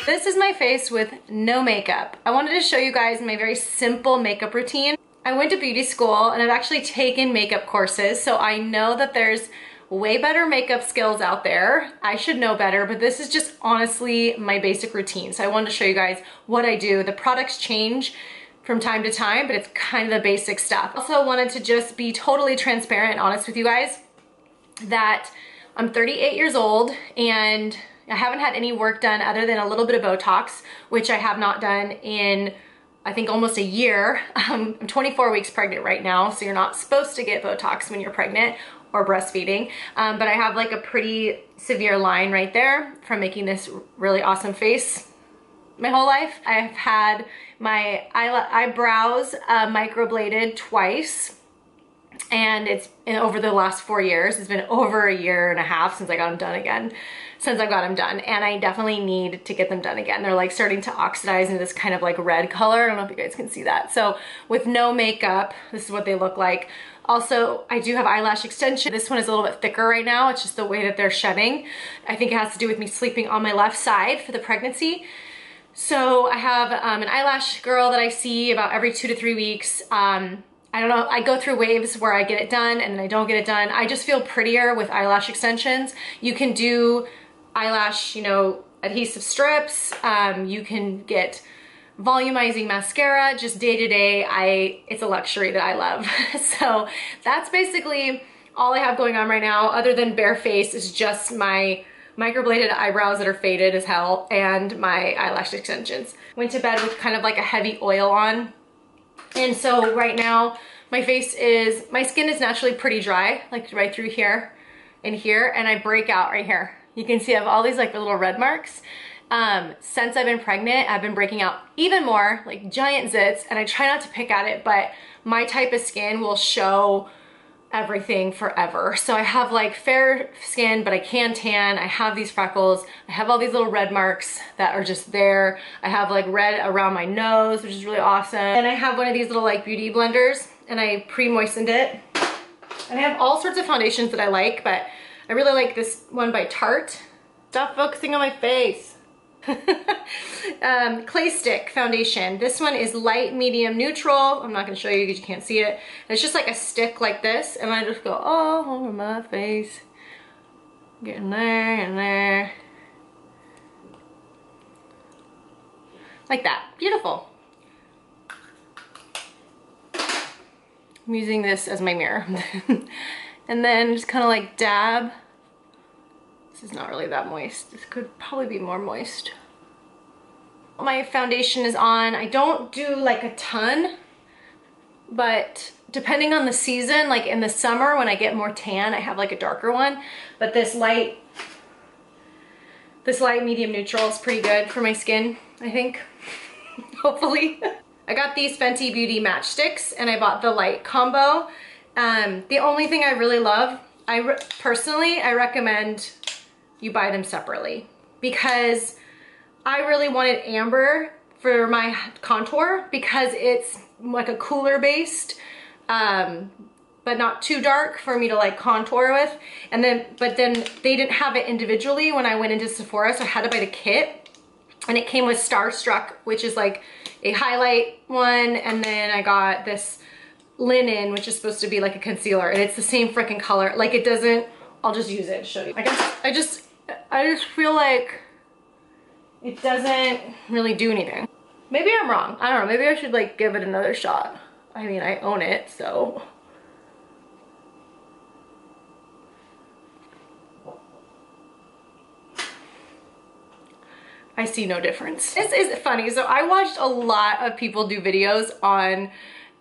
This is my face with no makeup. I wanted to show you guys my very simple makeup routine. I went to beauty school and I've actually taken makeup courses, so I know that there's way better makeup skills out there. I should know better, but this is just honestly my basic routine. So I wanted to show you guys what I do. The products change from time to time, but it's kind of the basic stuff. Also wanted to just be totally transparent and honest with you guys that I'm 38 years old and I haven't had any work done other than a little bit of Botox, which I have not done in, I think, almost a year. I'm 24 weeks pregnant right now, so you're not supposed to get Botox when you're pregnant or breastfeeding. But I have like a pretty severe line right there from making this really awesome face my whole life. I've had my eyebrows microbladed twice, and it's over the last 4 years. It's been over a year and a half since I got them done again. And I definitely need to get them done again. They're like starting to oxidize into this kind of like red color. I don't know if you guys can see that. So with no makeup, this is what they look like. Also, I do have eyelash extension. This one is a little bit thicker right now. It's just the way that they're shedding. I think it has to do with me sleeping on my left side for the pregnancy. So I have an eyelash girl that I see about every 2 to 3 weeks. I don't know, I go through waves where I get it done and then I don't get it done. I just feel prettier with eyelash extensions. You can do eyelash, you know, adhesive strips. You can get volumizing mascara. Just day to day, it's a luxury that I love. So that's basically all I have going on right now, other than bare face is just my microbladed eyebrows that are faded as hell and my eyelash extensions. Went to bed with kind of like a heavy oil on. And so right now my skin is naturally pretty dry, like right through here and here, and I break out right here. You can see I have all these like little red marks. Since I've been pregnant, I've been breaking out even more, like giant zits, and I try not to pick at it, but my type of skin will show everything forever. So I have like fair skin, but I can tan. I have these freckles. I have all these little red marks that are just there. I have like red around my nose, which is really awesome. And I have one of these little like beauty blenders and I pre-moistened it. And I have all sorts of foundations that I like, but I really like this one by Tarte. Stop focusing on my face. Clay stick foundation. This one is light, medium, neutral. I'm not going to show you because you can't see it. It's just like a stick like this, and I just go all over my face, getting there and there, like that. Beautiful. I'm using this as my mirror. And then just kind of like dab. This is not really that moist. This could probably be more moist. My foundation is on. I don't do like a ton, but depending on the season, like in the summer when I get more tan, I have like a darker one. But this light medium neutral is pretty good for my skin, I think. Hopefully. I got these Fenty Beauty matchsticks and I bought the light combo. The only thing I really love, personally, I recommend you buy them separately because I really wanted amber for my contour because it's like a cooler based, but not too dark for me to like contour with. But then they didn't have it individually when I went into Sephora, so I had to buy the kit. And it came with Starstruck, which is like a highlight one, and then I got this linen, which is supposed to be like a concealer, and it's the same freaking color. Like it doesn't, I'll just use it to show you. I just feel like it doesn't really do anything. Maybe I'm wrong. I don't know. Maybe I should like give it another shot. I mean, I own it, so. I see no difference. This is funny. So I watched a lot of people do videos on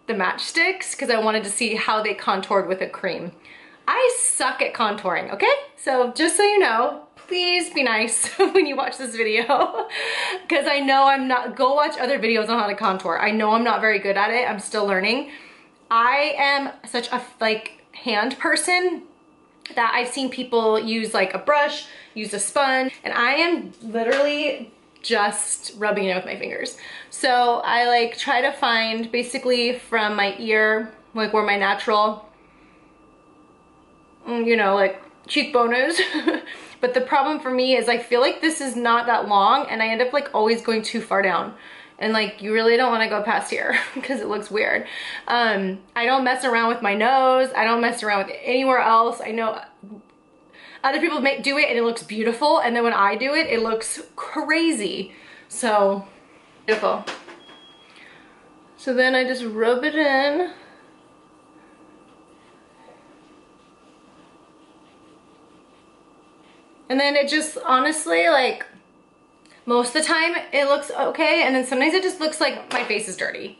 the matchsticks because I wanted to see how they contoured with a cream. I suck at contouring, okay? So just so you know, please be nice when you watch this video because I know I'm not, go watch other videos on how to contour. I know I'm not very good at it. I'm still learning. I am such a like hand person that I've seen people use like a brush, use a sponge, and I am literally just rubbing it with my fingers. So I like try to find basically from my ear, like where my natural, you know, like cheekbones. But the problem for me is I feel like this is not that long and I end up like always going too far down. And like, you really don't want to go past here because it looks weird. I don't mess around with my nose. I don't mess around with anywhere else. I know other people do it and it looks beautiful. And then when I do it, it looks crazy. So beautiful. So then I just rub it in. And then it just, honestly, like, most of the time it looks okay, and then sometimes it just looks like my face is dirty.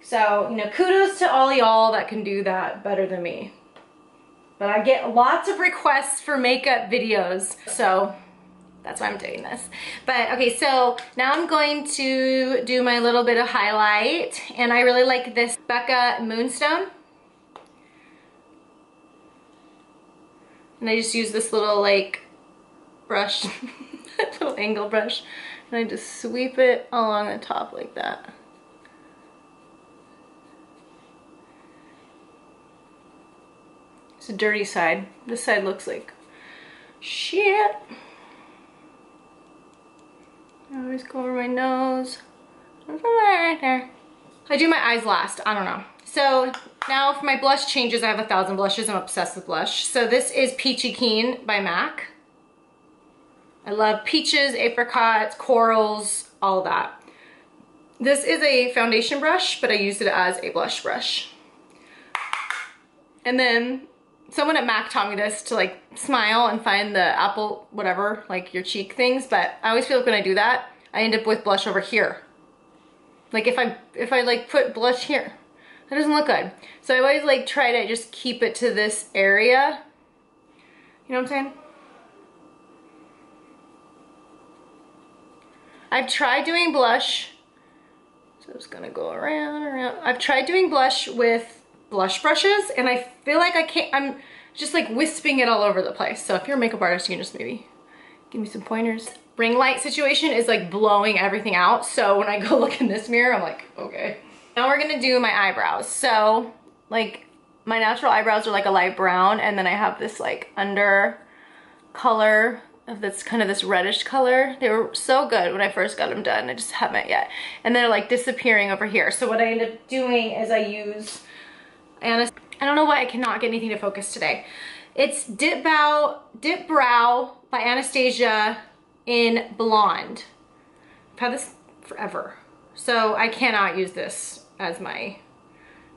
So, you know, kudos to all y'all that can do that better than me. But I get lots of requests for makeup videos, so that's why I'm doing this. But okay, so now I'm going to do my little bit of highlight, and I really like this Becca Moonstone. And I just use this little like brush, little angle brush, and I just sweep it along the top like that. It's a dirty side. This side looks like shit. I always go over my nose. Right there. I do my eyes last. I don't know. So now for my blush changes, I have 1,000 blushes. I'm obsessed with blush. So this is Peachy Keen by MAC. I love peaches, apricots, corals, all of that. This is a foundation brush, but I use it as a blush brush. And then someone at MAC taught me this to like smile and find the apple, whatever, like your cheek things. But I always feel like when I do that, I end up with blush over here. Like if I like put blush here, that doesn't look good. So I always like try to just keep it to this area. You know what I'm saying? I've tried doing blush, so I'm just gonna go around. I've tried doing blush with blush brushes, and I feel like I can't, I'm just like wisping it all over the place. So if you're a makeup artist, you can just maybe give me some pointers. Ring light situation is like blowing everything out. So when I go look in this mirror, I'm like, okay. Now we're gonna do my eyebrows. So like my natural eyebrows are like a light brown, and then I have this like under color of this kind of this reddish color. They were so good when I first got them done. I just haven't yet. And they're like disappearing over here. So what I end up doing is I use, I don't know why I cannot get anything to focus today. It's Dip Brow by Anastasia in Blonde. I've had this forever. So I cannot use this as my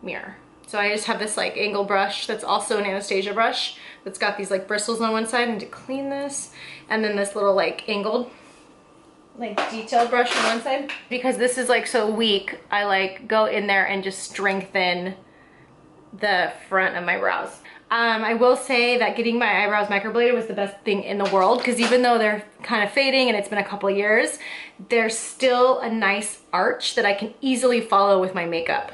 mirror. So I just have this like angle brush that's also an Anastasia brush that's got these like bristles on one side, and to clean this, and then this little like angled like detail brush on one side. Because this is like so weak, I like go in there and just strengthen the front of my brows. I will say that getting my eyebrows microbladed was the best thing in the world, because even though they're kind of fading and it's been a couple years, there's still a nice arch that I can easily follow with my makeup.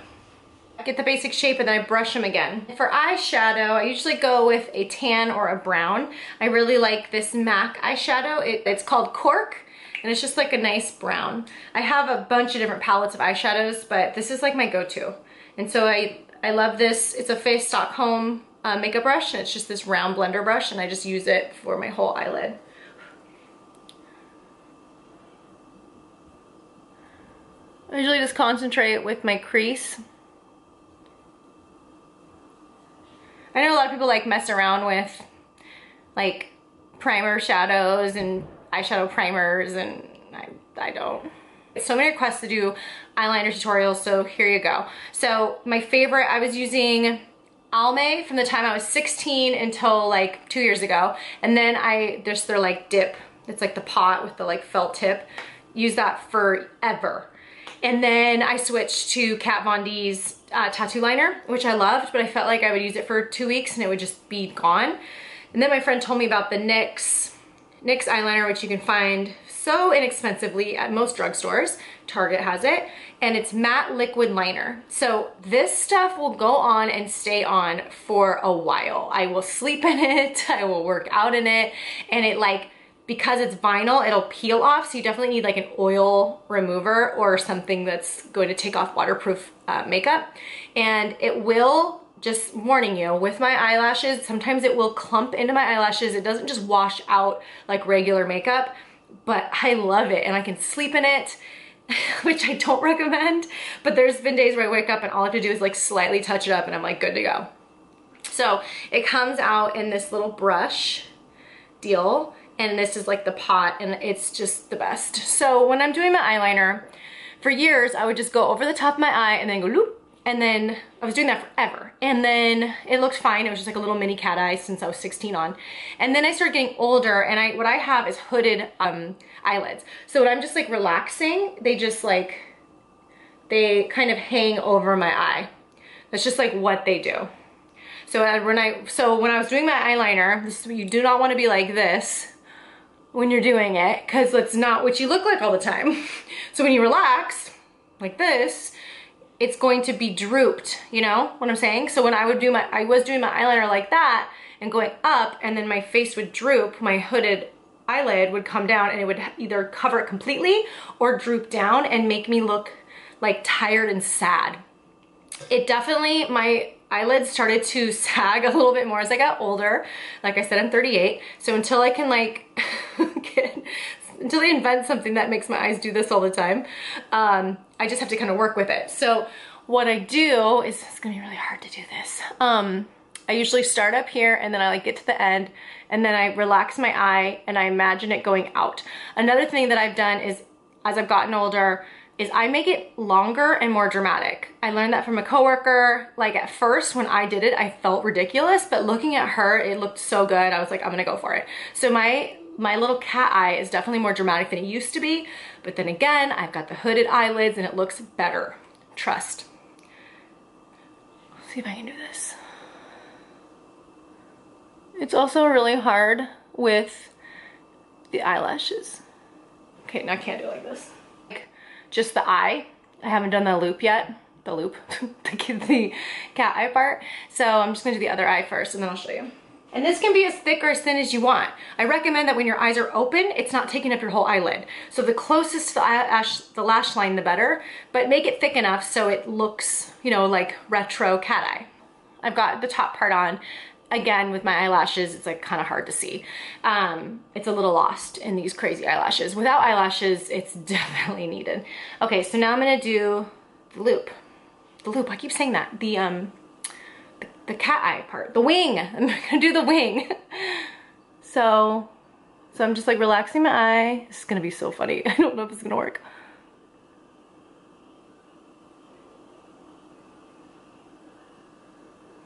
I get the basic shape and then I brush them again. For eyeshadow, I usually go with a tan or a brown. I really like this MAC eyeshadow. It's called Cork, and it's just like a nice brown. I have a bunch of different palettes of eyeshadows, but this is like my go-to. And so I love this. It's a Face Stockholm makeup brush, and it's just this round blender brush, and I just use it for my whole eyelid. I usually just concentrate with my crease. I know a lot of people like mess around with like primer shadows and eyeshadow primers, and I don't. So many requests to do eyeliner tutorials, so here you go. So my favorite, I was using Almay from the time I was 16 until like 2 years ago. And then there's their like dip. It's like the pot with the like felt tip. Use that forever. And then I switched to Kat Von D's tattoo liner, which I loved, but I felt like I would use it for 2 weeks and it would just be gone. And then my friend told me about the NYX eyeliner, which you can find so inexpensively at most drugstores. Target has it, and it's matte liquid liner. So this stuff will go on and stay on for a while. I will sleep in it, I will work out in it, and it like, because it's vinyl, it'll peel off, so you definitely need like an oil remover or something that's going to take off waterproof makeup. And it will just warning you, with my eyelashes, sometimes it will clump into my eyelashes. It doesn't just wash out like regular makeup, but I love it and I can sleep in it, which I don't recommend, but there's been days where I wake up and all I have to do is like slightly touch it up and I'm like good to go. So it comes out in this little brush deal, and this is like the pot, and it's just the best. So when I'm doing my eyeliner, for years I would just go over the top of my eye and then go loop, and then I was doing that forever, and then it looked fine. It was just like a little mini cat eye since I was 16 on. And then I started getting older, and what I have is hooded eyelids. So when I'm just like relaxing, they just like, they kind of hang over my eye. That's just like what they do. So when I was doing my eyeliner, you do not want to be like this when you're doing it, because that's not what you look like all the time. So when you relax like this, it's going to be drooped, you know what I'm saying? So when I was doing my eyeliner like that and going up, and then my face would droop, my hooded eyelid would come down, and it would either cover it completely or droop down and make me look like tired and sad. It definitely, my eyelids started to sag a little bit more as I got older. Like I said, I'm 38. So until I can like, until they invent something that makes my eyes do this all the time, I just have to kind of work with it. So what I do is, it's gonna be really hard to do this. I usually start up here and then I like get to the end, and then I relax my eye and I imagine it going out. Another thing that I've done is, as I've gotten older, is I make it longer and more dramatic. I learned that from a coworker. Like at first when I did it, I felt ridiculous, but looking at her, it looked so good. I was like, I'm gonna go for it. So my little cat eye is definitely more dramatic than it used to be, but then again, I've got the hooded eyelids and it looks better. Trust. Let's see if I can do this. It's also really hard with the eyelashes. Okay, now I can't do it like this. Just the eye. I haven't done the loop yet. The loop, the cat eye part. So I'm just gonna do the other eye first and then I'll show you. And this can be as thick or as thin as you want. I recommend that when your eyes are open, it's not taking up your whole eyelid. So the closest to the lash line, the better, but make it thick enough so it looks, you know, like retro cat eye. I've got the top part on. Again, with my eyelashes, it's like kind of hard to see. It's a little lost in these crazy eyelashes. Without eyelashes, it's definitely needed. Okay, so now I'm gonna do the loop. The loop, I keep saying that. The cat eye part, the wing. I'm gonna do the wing. So I'm just like relaxing my eye. This is gonna be so funny. I don't know if it's gonna work.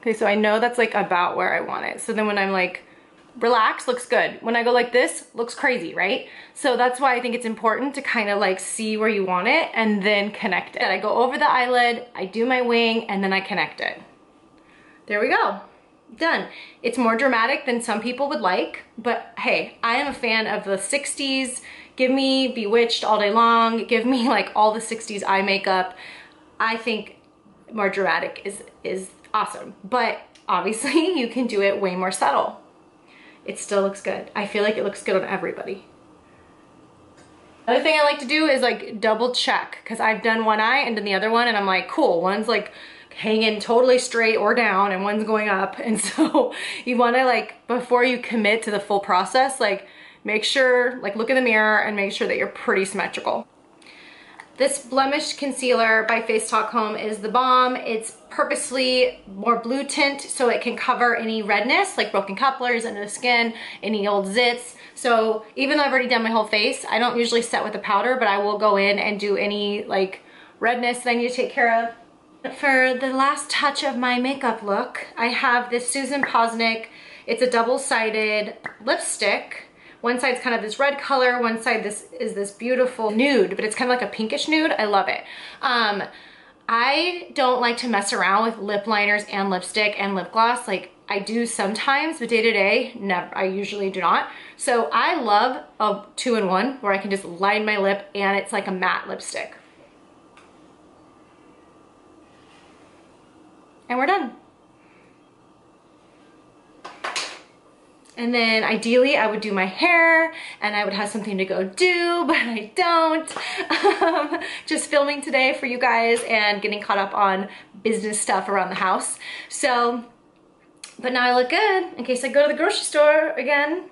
Okay, so I know that's like about where I want it. So then when I'm like, relax, looks good. When I go like this, looks crazy, right? So that's why I think it's important to kind of like see where you want it and then connect it. I go over the eyelid, I do my wing, and then I connect it. There we go, done. It's more dramatic than some people would like, but hey, I am a fan of the 60s. Give me Bewitched all day long. Give me like all the 60s eye makeup. I think more dramatic is awesome, but obviously you can do it way more subtle. It still looks good. I feel like it looks good on everybody. Another thing I like to do is like double check, because I've done one eye and then the other one and I'm like, cool, one's like hanging totally straight or down and one's going up. And so you want to, like, before you commit to the full process, like make sure, like look in the mirror and make sure that you're pretty symmetrical. This blemish concealer by Face Talk Home is the bomb. It's purposely more blue tint so it can cover any redness, like broken couplers under the skin, any old zits. So even though I've already done my whole face, I don't usually set with the powder, but I will go in and do any like redness that I need to take care of. For the last touch of my makeup look, I have this Susan Posnick. It's a double-sided lipstick. One side's kind of this red color, one side is this beautiful nude, but it's kind of like a pinkish nude. I love it. I don't like to mess around with lip liners and lipstick and lip gloss. Like I do sometimes, but day to day, never. I usually do not. So I love a 2-in-1 where I can just line my lip and it's like a matte lipstick. And we're done. And then ideally I would do my hair and I would have something to go do, but I don't. Just filming today for you guys and getting caught up on business stuff around the house. So, but now I look good in case I go to the grocery store again